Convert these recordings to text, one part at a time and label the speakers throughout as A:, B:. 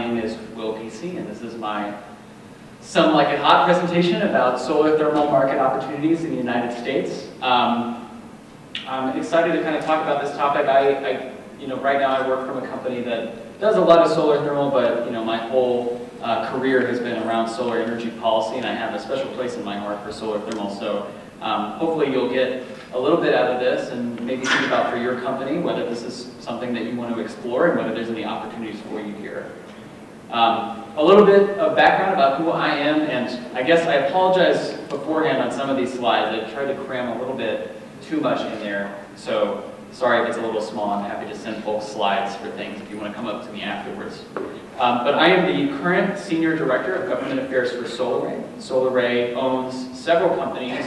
A: name is Will Giese, and this is my Some Like It Hot presentation about solar thermal market opportunities in the United States. I'm excited to kind of talk about this topic. Right now I work from a company that does a lot of solar thermal, but my whole career has been around solar energy policy, and I have a special place in my heart for solar thermal. So hopefully you'll get a little bit out of this and maybe think about for your company whether this is something that you want to explore and whether there's any opportunities for you here. A little bit of background about who I am, and I guess I apologize beforehand on some of these slides. I tried to cram a little bit too much in there, so sorry if it's a little small. I'm happy to send folks slides for things if you want to come up to me afterwards. But I am the current Senior Director of Government Affairs for SolarRay. SolarRay owns several companies,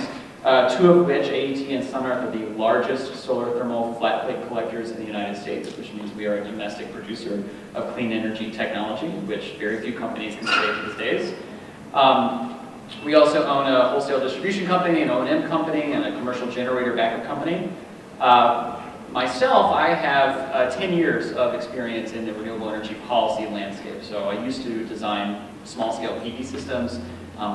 A: two of which, AET and SunEarth, are the largest solar thermal flat plate collectors in the United States, which means we are a domestic producer of clean energy technology, which very few companies can say these days. We also own a wholesale distribution company, an O&M company, and a commercial generator backup company. Myself, I have 10 years of experience in the renewable energy policy landscape. So I used to design small-scale PV systems.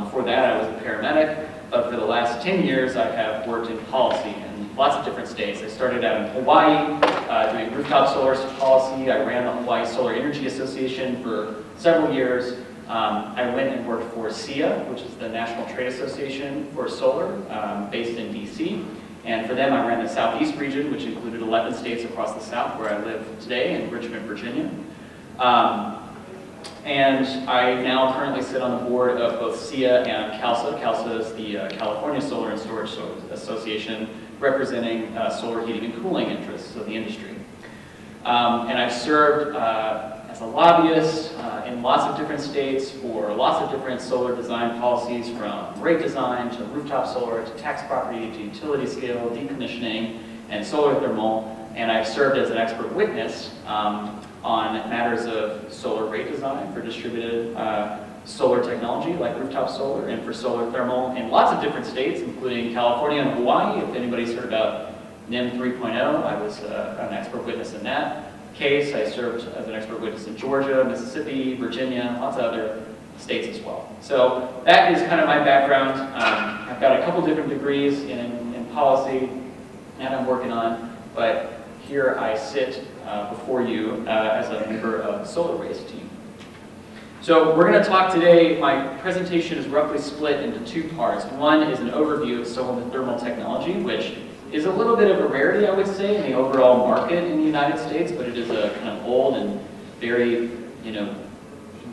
A: Before that, I was a paramedic. But for the last 10 years, I have worked in policy in lots of different states. I started out in Hawaii doing rooftop solar policy. I ran the Hawaii Solar Energy Association for several years. I went and worked for SEIA, which is the National Trade Association for Solar, based in DC. And for them, I ran the Southeast region, which included 11 states across the South, where I live today in Richmond, Virginia. And I now currently sit on the board of both SEIA and CALSA. CALSA is the California Solar and Storage Association, representing solar heating and cooling interests of the industry. And I've served as a lobbyist in lots of different states for lots of different solar design policies, from rate design to rooftop solar to tax property to utility scale, decommissioning, and solar thermal. And I've served as an expert witness on matters of solar rate design for distributed solar technology like rooftop solar, and for solar thermal in lots of different states, including California and Hawaii. If anybody's heard about NEM 3.0, I was an expert witness in that case. I served as an expert witness in Georgia, Mississippi, Virginia, lots of other states as well. So that is kind of my background. I've got a couple different degrees in policy that I'm working on, but here I sit before you as a member of the SolarRay's team. So we're going to talk today. My presentation is roughly split into two parts. One is an overview of solar thermal technology, which is a little bit of a rarity, I would say, in the overall market in the United States, but it is a kind of old and very,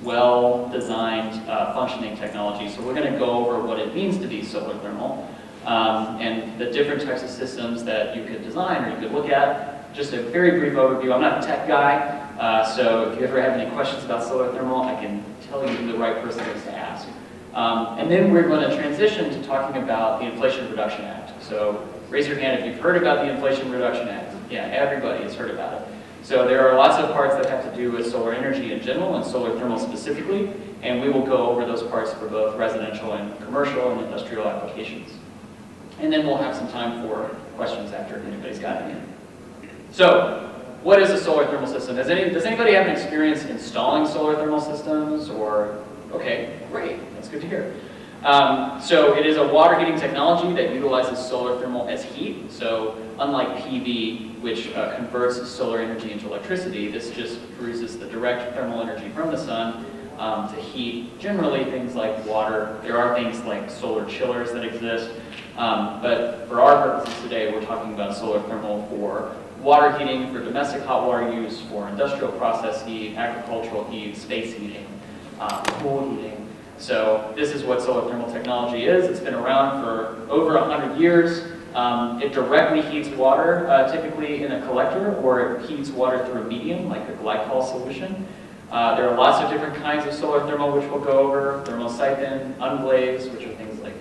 A: well-designed, functioning technology. So we're going to go over what it means to be solar thermal, and the different types of systems that you could design or you could look at. Just a very brief overview. I'm not a tech guy, so if you ever have any questions about solar thermal, I can tell you who the right person is to ask. And then we're going to transition to talking about the Inflation Reduction Act. So raise your hand if you've heard about the Inflation Reduction Act. Yeah, everybody has heard about it. So there are lots of parts that have to do with solar energy in general and solar thermal specifically, and we will go over those parts for both residential and commercial and industrial applications. And then we'll have some time for questions after if anybody's got any. So, what is a solar thermal system? Does anybody have an experience installing solar thermal systems? Or, okay, great, that's good to hear. So it is a water heating technology that utilizes solar thermal as heat. So unlike PV, which converts solar energy into electricity, this just produces the direct thermal energy from the sun to heat generally things like water. There are things like solar chillers that exist, but for our purposes today, we're talking about solar thermal for water heating, for domestic hot water use, for industrial process heat, agricultural heat, space heating, pool heating. So this is what solar thermal technology is. It's been around for over 100 years. It directly heats water, typically in a collector, or it heats water through a medium, like a glycol solution. There are lots of different kinds of solar thermal, which we'll go over. Thermosiphon, unglazed, which are things like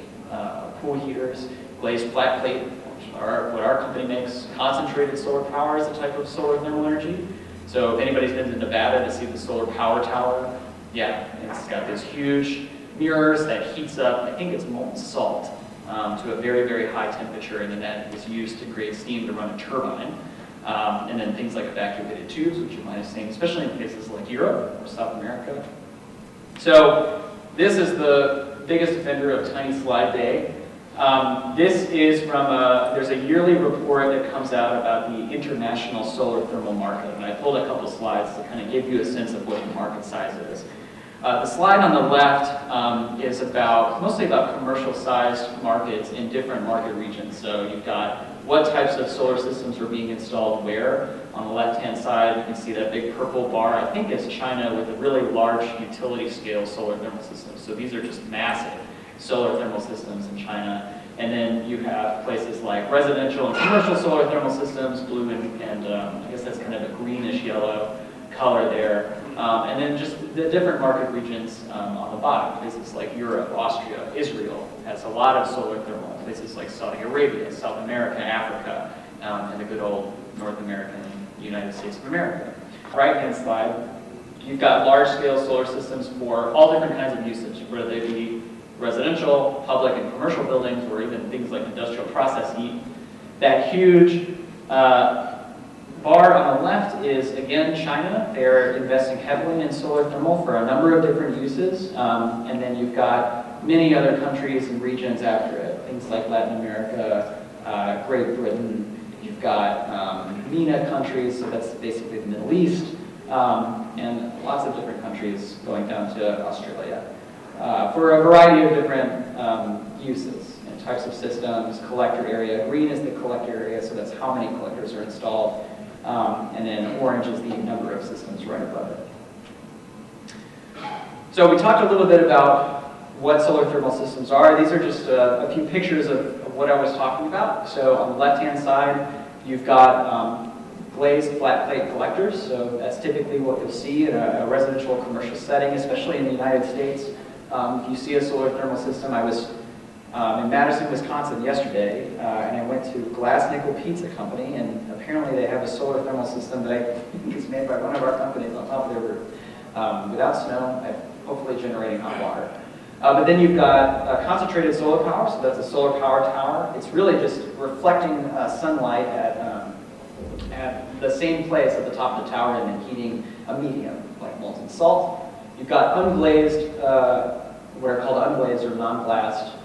A: pool heaters, glazed flat plate, which are what our company makes. Concentrated solar power is a type of solar thermal energy. So if anybody's been to Nevada to see the solar power tower, yeah, it's got those huge mirrors that heats up, I think it's molten salt, to a very, very high temperature, and then that is used to create steam to run a turbine. And then things like evacuated tubes, which you might have seen, especially in places like Europe or South America. So this is the biggest offender of Tiny Slide Day. This is from there's a yearly report that comes out about the international solar thermal market. And I pulled a couple slides to kind of give you a sense of what the market size is. The slide on the left is mostly about commercial-sized markets in different market regions. So you've got what types of solar systems are being installed where. On the left-hand side, you can see that big purple bar. I think it's China with a really large utility-scale solar thermal system. So these are just massive solar thermal systems in China. And then you have places like residential and commercial solar thermal systems, blue and I guess that's kind of a greenish-yellow color there. And then just the different market regions on the bottom, places like Europe, Austria, Israel has a lot of solar thermal, places like Saudi Arabia, South America, Africa, and the good old North America and United States of America. Right-hand slide, you've got large-scale solar systems for all different kinds of usage, whether they be residential, public, and commercial buildings, or even things like industrial process heat. That huge bar on the left is, again, China. They're investing heavily in solar thermal for a number of different uses. And then you've got many other countries and regions after it, things like Latin America, Great Britain. You've got MENA countries, so that's basically the Middle East, and lots of different countries going down to Australia for a variety of different uses and types of systems. Collector area, green is the collector area, so that's how many collectors are installed. And then orange is the number of systems right above it. So we talked a little bit about what solar thermal systems are. These are just a few pictures of what I was talking about. So on the left-hand side, you've got glazed flat plate collectors. So that's typically what you'll see in a residential or commercial setting, especially in the United States. If you see a solar thermal system, I was in Madison, Wisconsin yesterday, and I went to Glass Nickel Pizza Company, and apparently they have a solar thermal system that I think is made by one of our companies on top of their roof. Without snow, hopefully generating hot water. But then you've got concentrated solar power, so that's a solar power tower. It's really just reflecting sunlight at the same place at the top of the tower and then heating a medium, like molten salt. You've got unglazed, what are called unglazed or non-glassed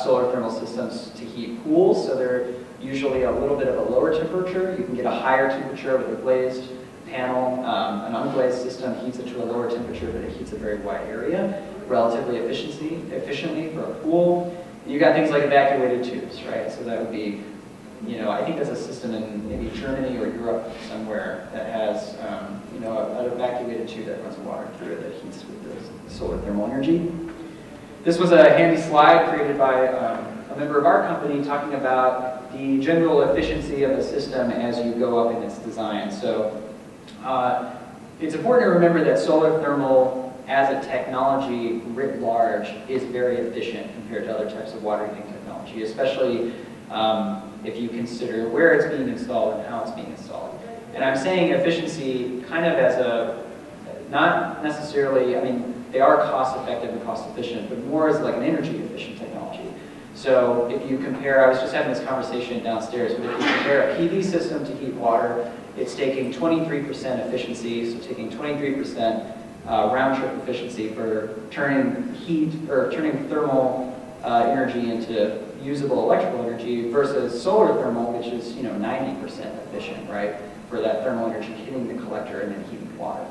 A: solar thermal systems to heat pools. So they're usually a little bit of a lower temperature. You can get a higher temperature with a glazed panel. An unglazed system heats it to a lower temperature, but it heats a very wide area relatively efficiently for a pool. And you've got things like evacuated tubes, right? So that would be, I think there's a system in maybe Germany or Europe somewhere that has, an evacuated tube that runs water through it that heats with the solar thermal energy. This was a handy slide created by a member of our company talking about the general efficiency of the system as you go up in its design. So it's important to remember that solar thermal as a technology writ large is very efficient compared to other types of water heating technology, especially if you consider where it's being installed and how it's being installed. And I'm saying efficiency kind of as not necessarily, they are cost effective and cost efficient, but more as like an energy efficient technology. So if you compare, I was just having this conversation downstairs, but if you compare a PV system to heat water, it's taking 23% efficiency, so taking 23% round trip efficiency for turning thermal energy into usable electrical energy versus solar thermal, which is 90% efficient, right, for that thermal energy hitting the collector and then heating water.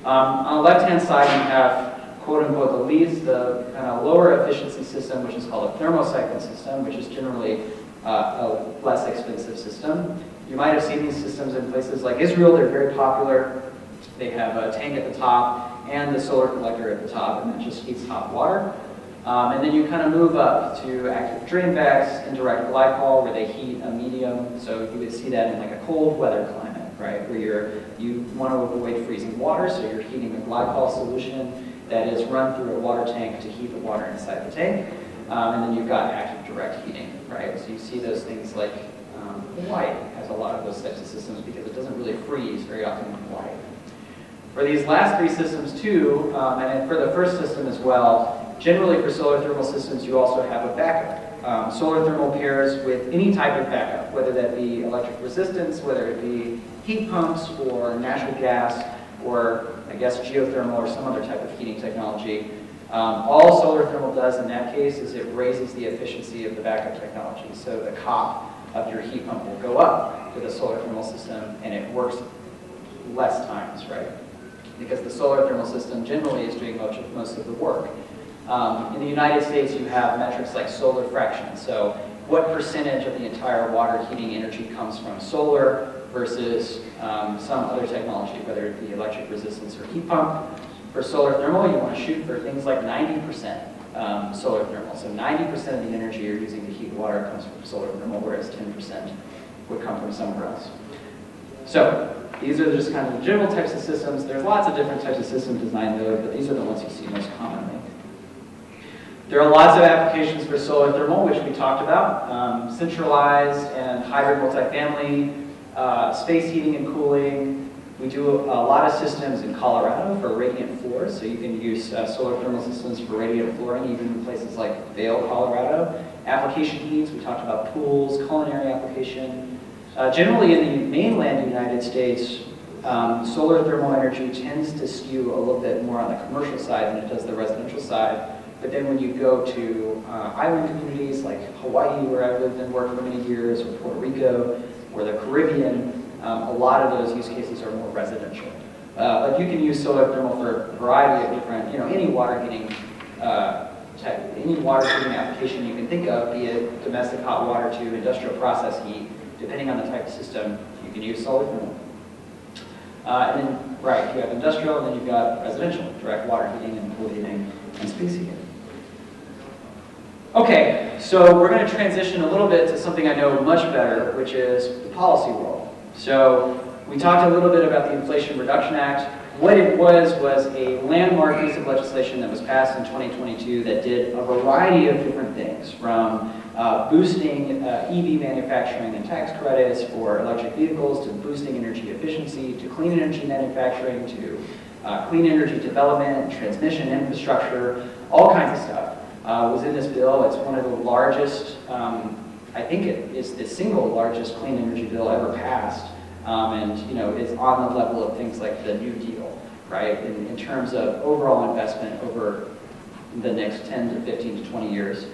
A: On the left-hand side, you have quote-unquote the least, the kind of lower efficiency system, which is called a thermocycling system, which is generally a less expensive system. You might have seen these systems in places like Israel. They're very popular. They have a tank at the top and the solar collector at the top, and it just heats hot water. And then you kind of move up to active drain backs, indirect glycol, where they heat a medium. So you would see that in like a cold weather climate, right, where you want to avoid freezing water, so you're heating a glycol solution that is run through a water tank to heat the water inside the tank. And then you've got active direct heating, right? So you see those things like Hawaii has a lot of those types of systems because it doesn't really freeze very often in Hawaii. For these last three systems too, and for the first system as well, generally for solar thermal systems you also have a backup
B: solar thermal pairs with any type of backup, whether that be electric resistance, whether it be heat pumps or natural gas, or I guess geothermal or some other type of heating technology. All solar thermal does in that case is it raises the efficiency of the backup technology. So the COP of your heat pump will go up with a solar thermal system, and it works less times, right? Because the solar thermal system generally is doing most of the work. In the United States, you have metrics like solar fraction. So what percentage of the entire water heating energy comes from solar versus some other technology, whether it be electric resistance or heat pump. For solar thermal, you want to shoot for things like 90% solar thermal. So 90% of the energy you're using to heat water comes from solar thermal, whereas 10% would come from somewhere else. So these are just kind of the general types of systems. There's lots of different types of system design though, but these are the ones you see most commonly. There are lots of applications for solar thermal, which we talked about. Centralized and hybrid multifamily, space heating and cooling. We do a lot of systems in Colorado for radiant floors, so you can use solar thermal systems for radiant flooring, even in places like Vail, Colorado. Application needs, we talked about pools, culinary application. Generally in the mainland United States, solar thermal energy tends to skew a little bit more on the commercial side than it does the residential side. But then when you go to island communities like Hawaii, where I've lived and worked for many years, or Puerto Rico, or the Caribbean, a lot of those use cases are more residential. But you can use solar thermal for a variety of different, any water heating application you can think of, be it domestic hot water to industrial process heat, depending on the type of system, you can use solar thermal. And then, right, you have industrial, and then you've got residential, direct water heating and pool heating and space heating. Okay, so we're going to transition a little bit to something I know much better, which is the policy world. So we talked a little bit about the Inflation Reduction Act. What it was a landmark piece of legislation that was passed in 2022 that did a variety of different things, from boosting EV manufacturing and tax credits for electric vehicles, to boosting energy efficiency, to clean energy manufacturing, to clean energy development, transmission infrastructure, all kinds of stuff was in this bill. It's one of the largest, I think it is the single largest clean energy bill ever passed, and is on the level of things like the New Deal, right? In terms of overall investment over the next 10 to 15 to 20 years.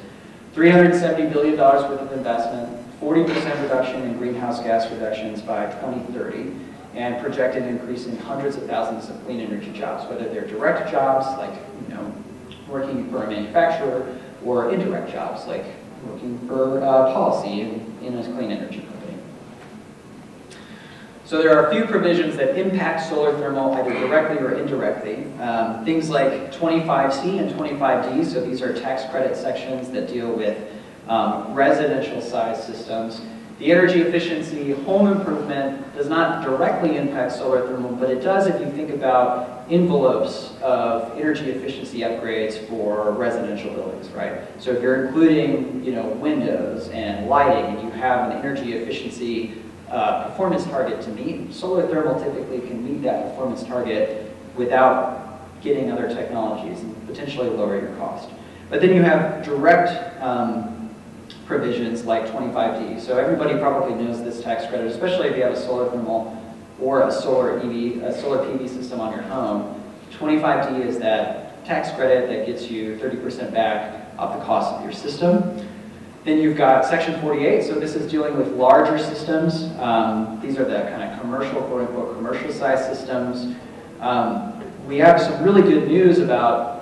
B: $370 billion worth of investment, 40% reduction in greenhouse gas reductions by 2030, and projected increase in hundreds of thousands of clean energy jobs, whether they're direct jobs like working for a manufacturer, or indirect jobs like working for policy in a clean energy company. So there are a few provisions that impact solar thermal either directly or indirectly. Things like 25C and 25D, so these are tax credit sections that deal with residential size systems. The energy efficiency home improvement does not directly impact solar thermal, but it does if you think about envelopes of energy efficiency upgrades for residential buildings, right? So if you're including, windows and lighting, and you have an energy efficiency performance target to meet, solar thermal typically can meet that performance target without getting other technologies and potentially lower your cost. But then you have direct provisions like 25D. So everybody probably knows this tax credit, especially if you have a solar thermal or a solar PV system on your home. 25D is that tax credit that gets you 30% back off the cost of your system. Then you've got Section 48, so this is dealing with larger systems. These are the kind of commercial, quote unquote, commercial size systems. We have some really good news about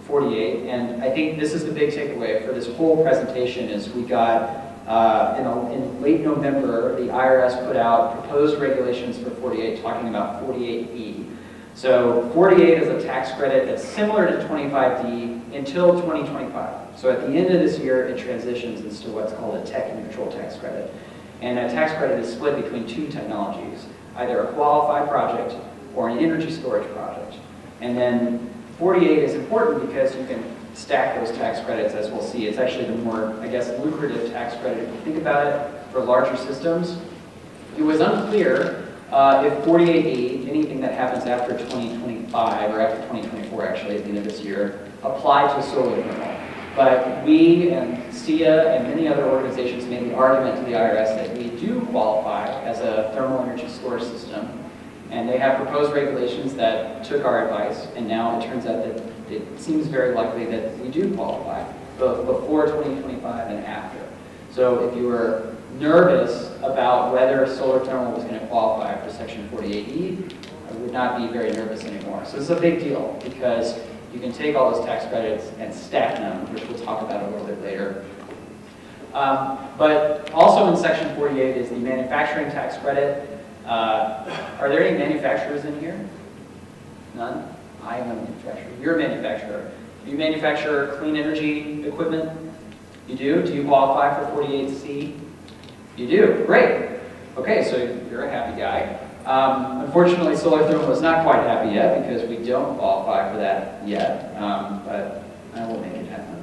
B: 48, and I think this is the big takeaway for this whole presentation is we got, in late November, the IRS put out proposed regulations for 48 talking about 48E. So 48 is a tax credit that's similar to 25D until 2025. So at the end of this year, it transitions into what's called a tech-neutral tax credit. And that tax credit is split between two technologies, either a qualified project or an energy storage project. And then 48 is important because you can stack those tax credits, as we'll see. It's actually the more, lucrative tax credit if you think about it for larger systems. It was unclear if 48E, anything that happens after 2025, or after 2024 actually, at the end of this year, applied to solar thermal. But we and SIA and many other organizations made the argument to the IRS that we do qualify as a thermal energy storage system. And they have proposed regulations that took our advice, and now it turns out that it seems very likely that we do qualify, both before 2025 and after. So if you were nervous about whether solar thermal was going to qualify for Section 48E, I would not be very nervous anymore. So this is a big deal because you can take all those tax credits and stack them, which we'll talk about a little bit later. But also in Section 48 is the manufacturing tax credit. Are there any manufacturers in here? None? I am a manufacturer. You're a manufacturer. Do you manufacture clean energy equipment? You do? Do you qualify for 48C? You do. Great. Okay, so you're a happy guy. Unfortunately, solar thermal is not quite happy yet because we don't qualify for that yet, but I will make it happen,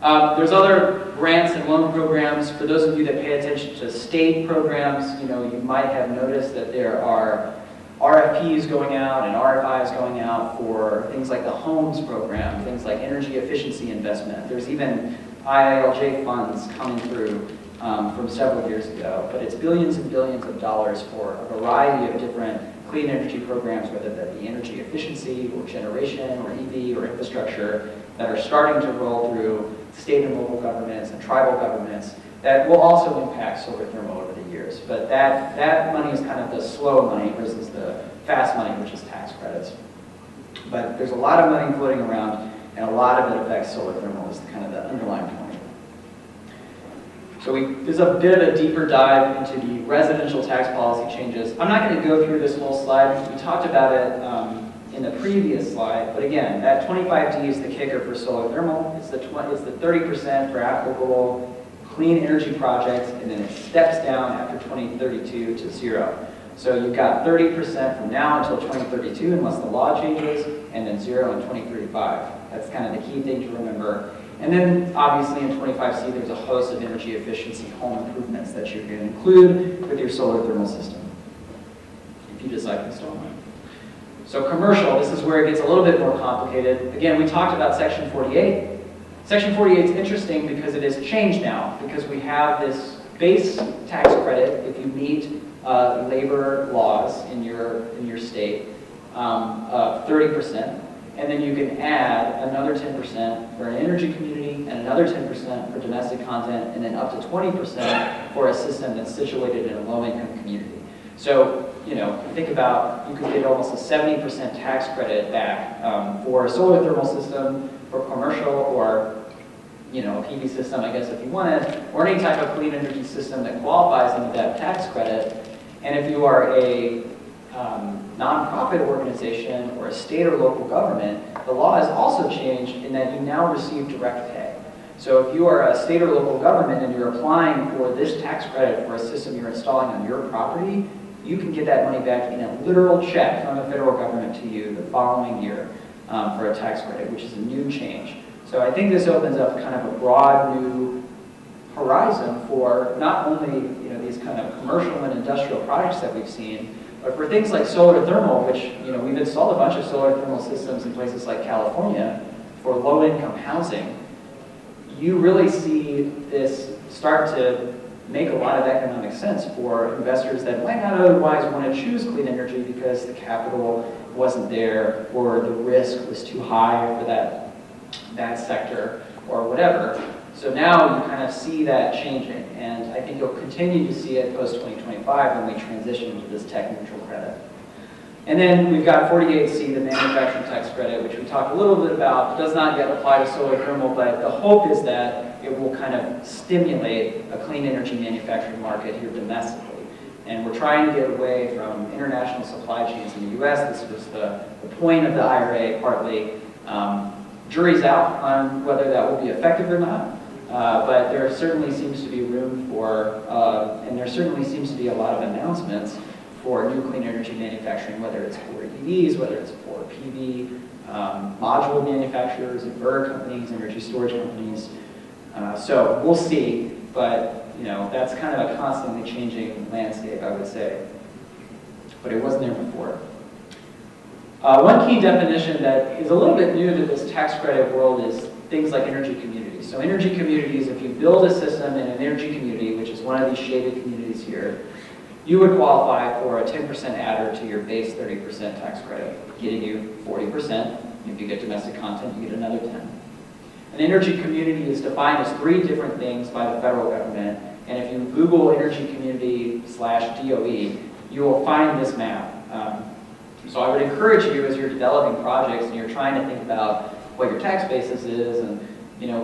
B: I hope. There's other grants and loan programs. For those of you that pay attention to state programs, you might have noticed that there are RFPs going out and RFIs going out for things like the homes program, things like energy efficiency investment. There's even IILJ funds coming through from several years ago, but it's billions and billions of dollars for a variety of different clean energy programs, whether that be energy efficiency or generation or EV or infrastructure, that are starting to roll through state and local governments and tribal governments that will also impact solar thermal over the years. But that money is kind of the slow money versus the fast money, which is tax credits. But there's a lot of money floating around, and a lot of it affects solar thermal is kind of the underlying point. So there's a bit of a deeper dive into the residential tax policy changes. I'm not going to go through this whole slide. We talked about it in the previous slide, but again, that 25D is the kicker for solar thermal. It's the 30% for applicable clean energy projects, and then it steps down after 2032 to 0. So you've got 30% from now until 2032, unless the law changes, and then 0 in 2035. That's kind of the key thing to remember. And then, obviously, in 25C, there's a host of energy efficiency home improvements that you can include with your solar thermal system, if you decide to install one. So commercial, this is where it gets a little bit more complicated. Again, we talked about Section 48. Section 48 is interesting because it has changed now, because we have this base tax credit if you meet labor laws in your state of 30%. And then you can add another 10% for an energy community and another 10% for domestic content, and then up to 20% for a system that's situated in a low-income community. So, think about, you could get almost a 70% tax credit back for a solar thermal system, for commercial, or a PV system, I guess, if you wanted, or any type of clean energy system that qualifies into that tax credit. And if you are a nonprofit organization or a state or local government, the law has also changed in that you now receive direct pay. So if you are a state or local government and you're applying for this tax credit for a system you're installing on your property, you can get that money back in a literal check from the federal government to you the following year for a tax credit, which is a new change. So I think this opens up kind of a broad new horizon for not only these kind of commercial and industrial projects that we've seen, but for things like solar thermal, which we've installed a bunch of solar thermal systems in places like California for low-income housing. You really see this start to make a lot of economic sense for investors that might not otherwise want to choose clean energy because the capital wasn't there or the risk was too high for that sector or whatever. So now you kind of see that changing, and I think you'll continue to see it post-2025 when we transition into this tech-neutral credit. And then we've got 48C, the manufacturing tax credit, which we talked a little bit about. It does not yet apply to solar thermal, but the hope is that it will kind of stimulate a clean energy manufacturing market here domestically. And we're trying to get away from international supply chains in the US. This was the point of the IRA, partly. Jury's out on whether that will be effective or not. But there certainly seems to be room for, and there certainly seems to be a lot of announcements for new clean energy manufacturing, whether it's for EVs, whether it's for PV, module manufacturers, inverter companies, energy storage companies. So we'll see, but that's kind of a constantly changing landscape, I would say. But it wasn't there before. One key definition that is a little bit new to this tax credit world is things like energy communities. So energy communities, if you build a system in an energy community, which is one of these shaded communities here, you would qualify for a 10% adder to your base 30% tax credit, getting you 40%. If you get domestic content, you get another 10. An energy community is defined as 3 different things by the federal government, and if you Google energy community /DOE, you will find this map. So I would encourage you, as you're developing projects and you're trying to think about what your tax basis is and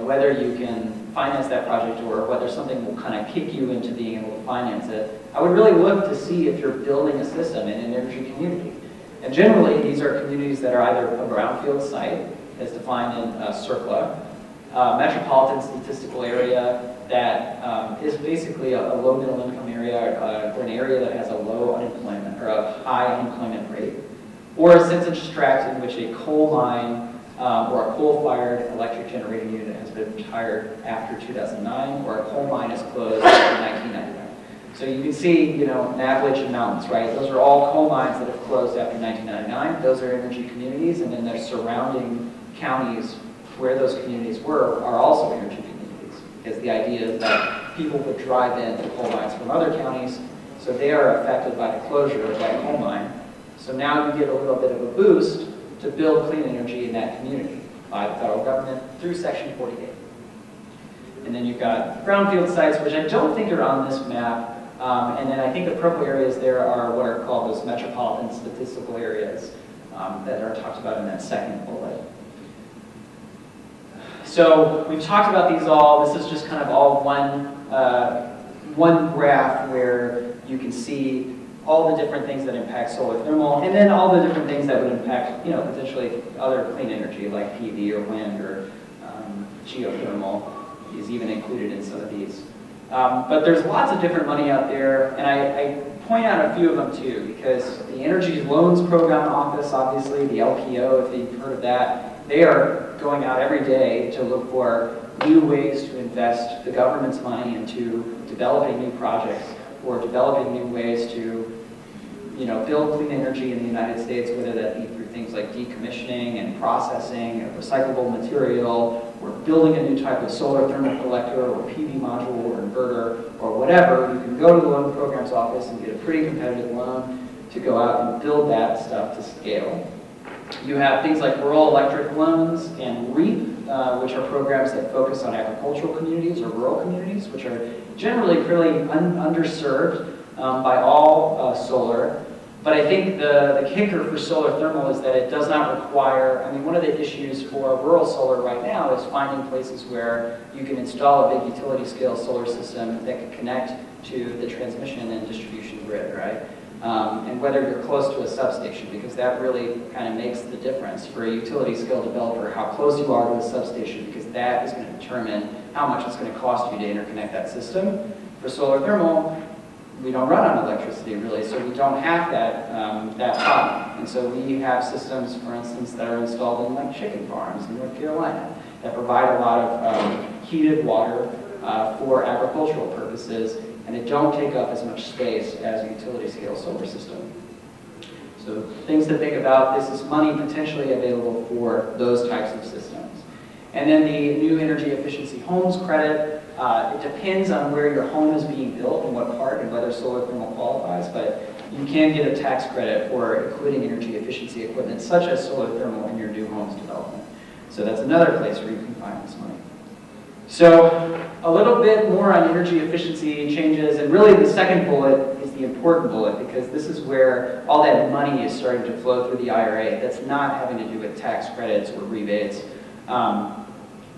B: whether you can finance that project or whether something will kind of kick you into being able to finance it, I would really look to see if you're building a system in an energy community. And generally, these are communities that are either a brownfield site, as defined in CERCLA, metropolitan statistical area that is basically a low middle income area or an area that has a low unemployment or a high unemployment rate, or a census tract in which a coal mine or a coal-fired electric generating unit has been retired after 2009, or a coal mine is closed in 1999. So you can see, Appalachian Mountains, right? Those are all coal mines that have closed after 1999. Those are energy communities, and then their surrounding counties where those communities were are also energy communities, because the idea is that people would drive in to coal mines from other counties, so they are affected by the closure of that coal mine. So now you get a little bit of a boost to build clean energy in that community by the federal government through Section 48. And then you've got brownfield sites, which I don't think are on this map. And then I think the purple areas there are what are called those metropolitan statistical areas that are talked about in that second bullet. So we've talked about these all. This is just kind of all one graph where you can see all the different things that impact solar thermal, and then all the different things that would impact, potentially other clean energy like PV or wind or geothermal is even included in some of these. But there's lots of different money out there, and I point out a few of them too, because the Energy Loans Program Office, obviously, the LPO, if you've heard of that, they are going out every day to look for new ways to invest the government's money into developing new projects or developing new ways to build clean energy in the United States, whether that be through things like decommissioning and processing of recyclable material, or building a new type of solar thermal collector or PV module or inverter or whatever. You can go to the loan program's office and get a pretty competitive loan to go out and build that stuff to scale. You have things like rural electric loans and REAP, which are programs that focus on agricultural communities or rural communities, which are generally really underserved by all solar. But I think the kicker for solar thermal is that it does not require, one of the issues for rural solar right now is finding places where you can install a big utility scale solar system that can connect to the transmission and distribution grid, right? And whether you're close to a substation, because that really kind of makes the difference for a utility scale developer, how close you are to a substation, because that is going to determine how much it's going to cost you to interconnect that system. For solar thermal, we don't run on electricity really, so we don't have that problem. And so we have systems, for instance, that are installed in like chicken farms in North Carolina that provide a lot of heated water for agricultural purposes, and they don't take up as much space as a utility scale solar system. So things to think about, this is money potentially available for those types of systems. And then the new energy efficiency homes credit, it depends on where your home is being built and what part and whether solar thermal qualifies, but you can get a tax credit for including energy efficiency equipment such as solar thermal in your new homes development. So that's another place where you can find this money. So a little bit more on energy efficiency changes, and really the second bullet is the important bullet, because this is where all that money is starting to flow through the IRA. That's not having to do with tax credits or rebates.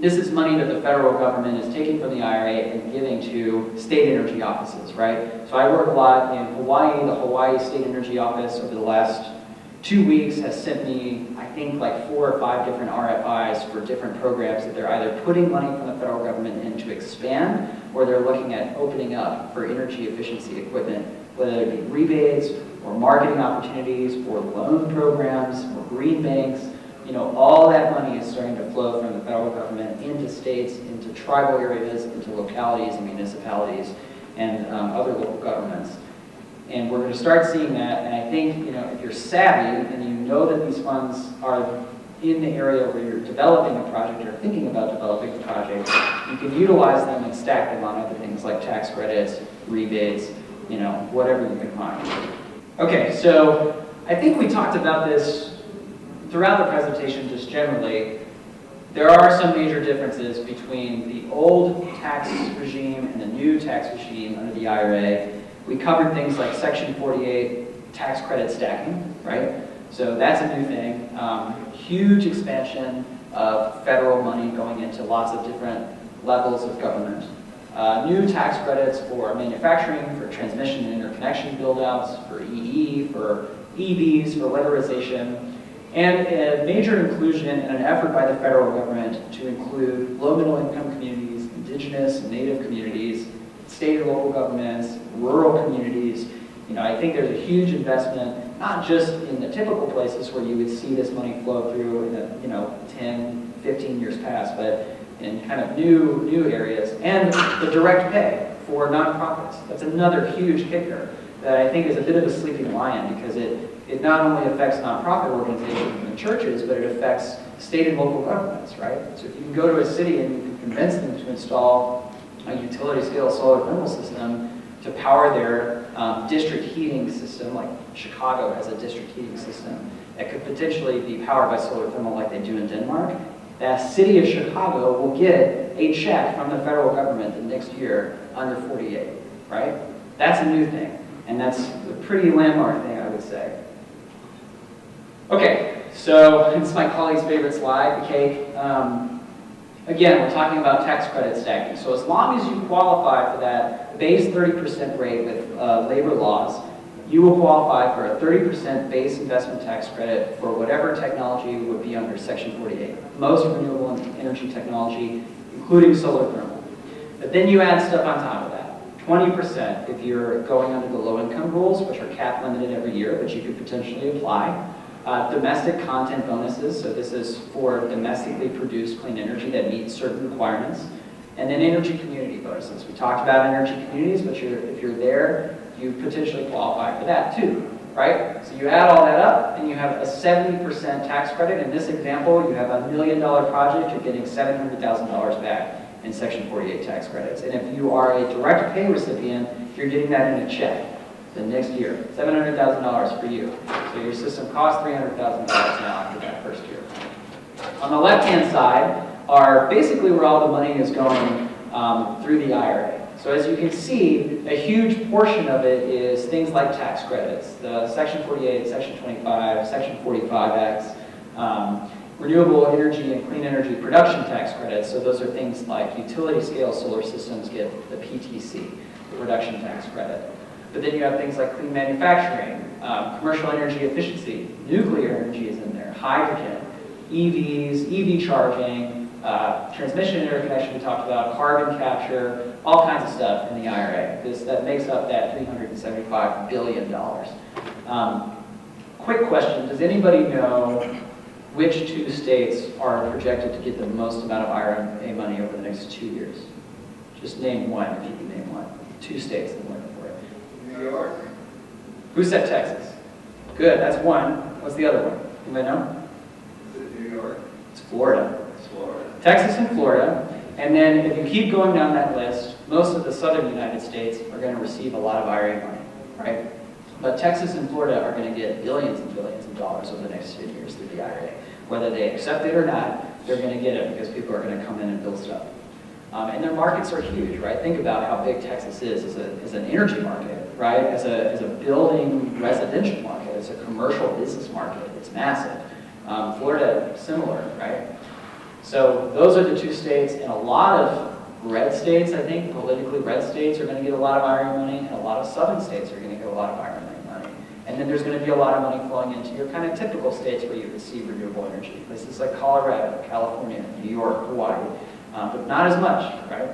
B: This is money that the federal government is taking from the IRA and giving to state energy offices, right? So I work a lot in Hawaii. The Hawaii State Energy Office over the last 2 weeks has sent me, I think, like 4 or 5 different RFIs for different programs that they're either putting money from the federal government in to expand, or they're looking at opening up for energy efficiency equipment, whether it be rebates or marketing opportunities or loan programs or green banks. All that money is starting to flow from the federal government into states, into tribal areas, into localities and municipalities, and other local governments. And we're going to start seeing that, and I think, if you're savvy and you know that these funds are in the area where you're developing a project or thinking about developing a project, you can utilize them and stack them on other things like tax credits, rebates, whatever you can find. Okay, so I think we talked about this throughout the presentation just generally. There are some major differences between the old tax regime and the new tax regime under the IRA. We covered things like Section 48 tax credit stacking, right? So that's a new thing. Huge expansion of federal money going into lots of different levels of government. New tax credits for manufacturing, for transmission and interconnection build-outs, for EE, for EVs, for weatherization, and a major inclusion and an effort by the federal government to include low-middle income communities, indigenous and native communities, state and local governments, rural communities. I think there's a huge investment, not just in the typical places where you would see this money flow through in the 10, 15 years past, but in kind of new areas, and the direct pay for nonprofits. That's another huge kicker that I think is a bit of a sleeping lion, because it not only affects nonprofit organizations and churches, but it affects state and local governments, right? So if you can go to a city and you can convince them to install a utility scale solar thermal system to power their district heating system, like Chicago has a district heating system that could potentially be powered by solar thermal like they do in Denmark, that city of Chicago will get a check from the federal government the next year under 48, right? That's a new thing, and that's a pretty landmark thing, I would say. Okay, so it's my colleague's favorite slide, the cake. Again, we're talking about tax credit stacking. So as long as you qualify for that base 30% rate with labor laws, you will qualify for a 30% base investment tax credit for whatever technology would be under Section 48. Most renewable energy technology, including solar thermal. But then you add stuff on top of that. 20% if you're going under the low-income rules, which are cap limited every year, but you could potentially apply. Domestic content bonuses, so this is for domestically produced clean energy that meets certain requirements. And then energy community bonuses. We talked about energy communities, but if you're there, you potentially qualify for that too, right? So you add all that up, and you have a 70% tax credit. In this example, you have $1 million project, you're getting $700,000 back in Section 48 tax credits. And if you are a direct pay recipient, you're getting that in a check the next year, $700,000 for you. So your system costs $300,000 now after that first year. On the left-hand side are basically where all the money is going through the IRA. So as you can see, a huge portion of it is things like tax credits, the Section 48, Section 25, Section 45X, renewable energy and clean energy production tax credits. So those are things like utility scale solar systems get the PTC, the production tax credit. But then you have things like clean manufacturing, commercial energy efficiency, nuclear energy is in there, hydrogen, EVs, EV charging, transmission interconnection we talked about, carbon capture, all kinds of stuff in the IRA. That makes up that $375 billion. Quick question, does anybody know which two states are projected to get the most amount of IRA money over the next 2 years? Just name one, if you can name one. Two states that are looking for it.
C: New York.
B: Who said Texas? Good, that's one. What's the other one? Anybody know?
C: Is it New York?
B: It's Florida.
C: It's Florida.
B: Texas and Florida. And then if you keep going down that list, most of the southern United States are going to receive a lot of IRA money, right? But Texas and Florida are going to get billions and billions of dollars over the next 10 years through the IRA. Whether they accept it or not, they're going to get it because people are going to come in and build stuff. And their markets are huge, right? Think about how big Texas is as an energy market, right? As a building residential market, as a commercial business market. It's massive. Florida, similar, right? So those are the two states, and a lot of red states, I think, politically red states are going to get a lot of IRA money, and a lot of southern states are going to get a lot of IRA money. And then there's going to be a lot of money flowing into your kind of typical states where you would see renewable energy. Places like Colorado, California, New York, Hawaii. But not as much, right?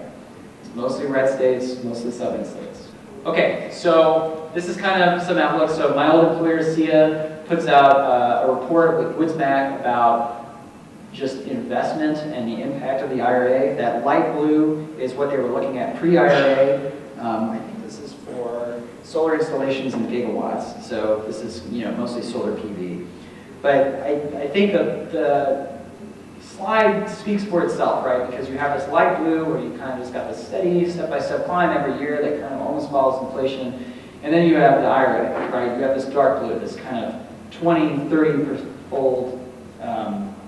B: It's mostly red states, mostly southern states. Okay, so this is kind of some outlook. So my old employer, SIA, puts out a report with Woodsmac about just investment and the impact of the IRA. That light blue is what they were looking at pre-IRA. I think this is for solar installations in gigawatts. So this is mostly solar PV. But I think the slide speaks for itself, right? Because you have this light blue where you kind of just got this steady step-by-step climb every year that kind of almost follows inflation. And then you have the IRA, right? You have this dark blue, this kind of 20, 30-fold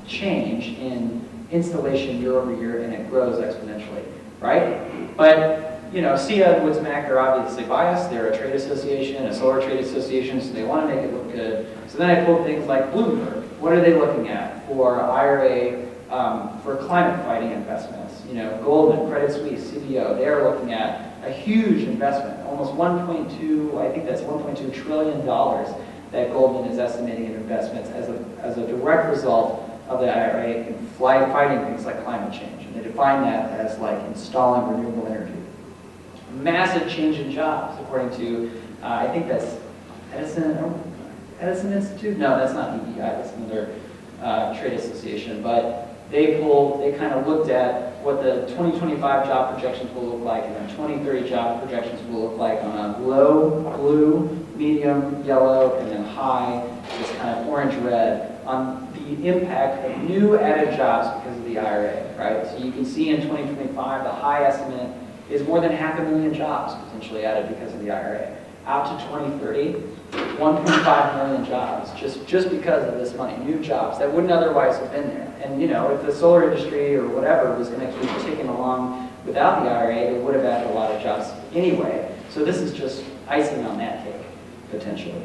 B: change in installation year over year, and it grows exponentially, right? But, you know, SIA and Woods Mac are obviously biased. They're a trade association, a solar trade association, so they want to make it look good. So then I pulled things like Bloomberg. What are they looking at for IRA, for climate fighting investments? You know, Goldman, Credit Suisse, CBO, they are looking at a huge investment, almost 1.2, I think that's $1.2 trillion that Goldman is estimating in investments as a direct result of the IRA in fighting things like climate change. And they define that as like installing renewable energy. Massive change in jobs, according to, I think that's Edison Institute? No, that's not EEI, that's another trade association. But they kind of looked at what the 2025 job projections will look like, and then 2030 job projections will look like on a low blue, medium yellow, and then high, this kind of orange-red, on the impact of new added jobs because of the IRA, right? So you can see in 2025, the high estimate is more than 500,000 jobs potentially added because of the IRA. Out to 2030, 1.5 million jobs, just because of this money, new jobs that wouldn't otherwise have been there. And you know, if the solar industry or whatever was going to keep ticking along without the IRA, it would have added a lot of jobs anyway. So this is just icing on that cake, potentially.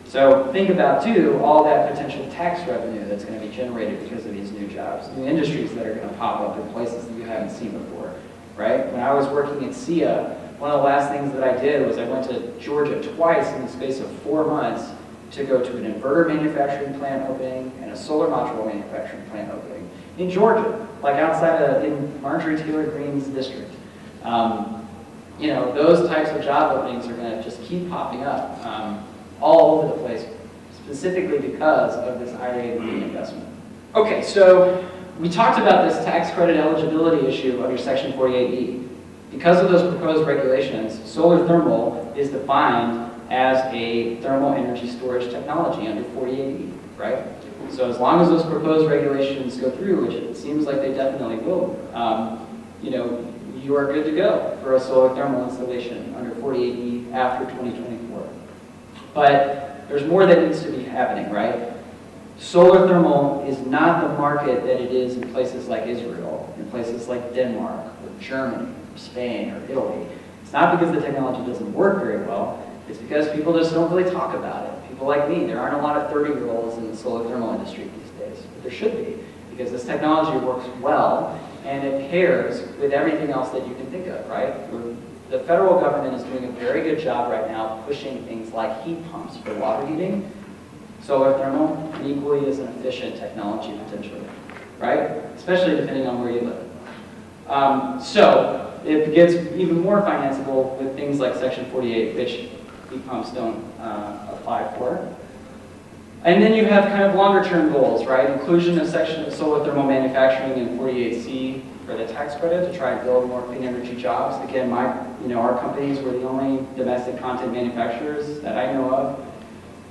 B: So think about, too, all that potential tax revenue that's going to be generated because of these new jobs, new industries that are going to pop up in places that you haven't seen before, right? When I was working at SIA, one of the last things that I did was I went to Georgia twice in the space of 4 months to go to an inverter manufacturing plant opening and a solar module manufacturing plant opening in Georgia, like outside in Marjorie Taylor Greene's district. You know, those types of job openings are going to just keep popping up all over the place, specifically because of this IRA investment. Okay, so we talked about this tax credit eligibility issue under Section 48E. Because of those proposed regulations, solar thermal is defined as a thermal energy storage technology under 48E, right? So as long as those proposed regulations go through, which it seems like they definitely will, you know, you are good to go for a solar thermal installation under 48E after 2024. But there's more that needs to be happening, right? Solar thermal is not the market that it is in places like Israel, in places like Denmark, or Germany, or Spain, or Italy. It's not because the technology doesn't work very well, it's because people just don't really talk about it. People like me, there aren't a lot of 30-year-olds in the solar thermal industry these days, but there should be, because this technology works well, and it pairs with everything else that you can think of, right? The federal government is doing a very good job right now pushing things like heat pumps for water heating. Solar thermal, equally as an efficient technology potentially, right? Especially depending on where you live. So it gets even more financeable with things like Section 48, which heat pumps don't apply for. And then you have kind of longer term goals, right? Inclusion of section of solar thermal manufacturing in 48C for the tax credit to try and build more clean energy jobs. Again, our companies were the only domestic content manufacturers that I know of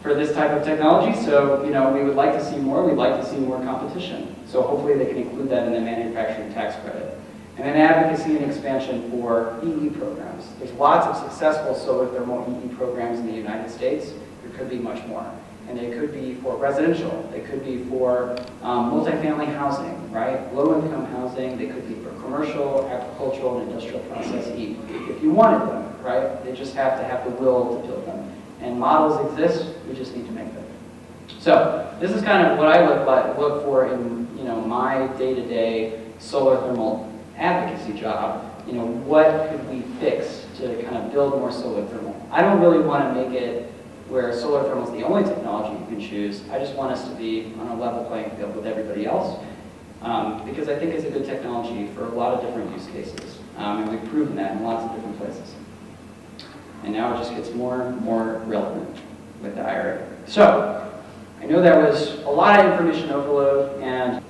B: for this type of technology. So, we would like to see more. We'd like to see more competition. So hopefully they can include that in the manufacturing tax credit. And then advocacy and expansion for EE programs. There's lots of successful solar thermal EE programs in the United States. There could be much more. And they could be for residential. They could be for multifamily housing, right? Low-income housing. They could be for commercial, agricultural, and industrial process heat. If you wanted them, right? They just have to have the will to build them. And models exist. We just need to make them. So this is kind of what I look for in my day-to-day solar thermal advocacy job. What could we fix to kind of build more solar thermal? I don't really want to make it where solar thermal is the only technology you can choose. I just want us to be on a level playing field with everybody else because I think it's a good technology for a lot of different use cases. And we've proven that in lots of different places. And now it just gets more and more relevant with the IRA. So, I know that was a lot of information overload, and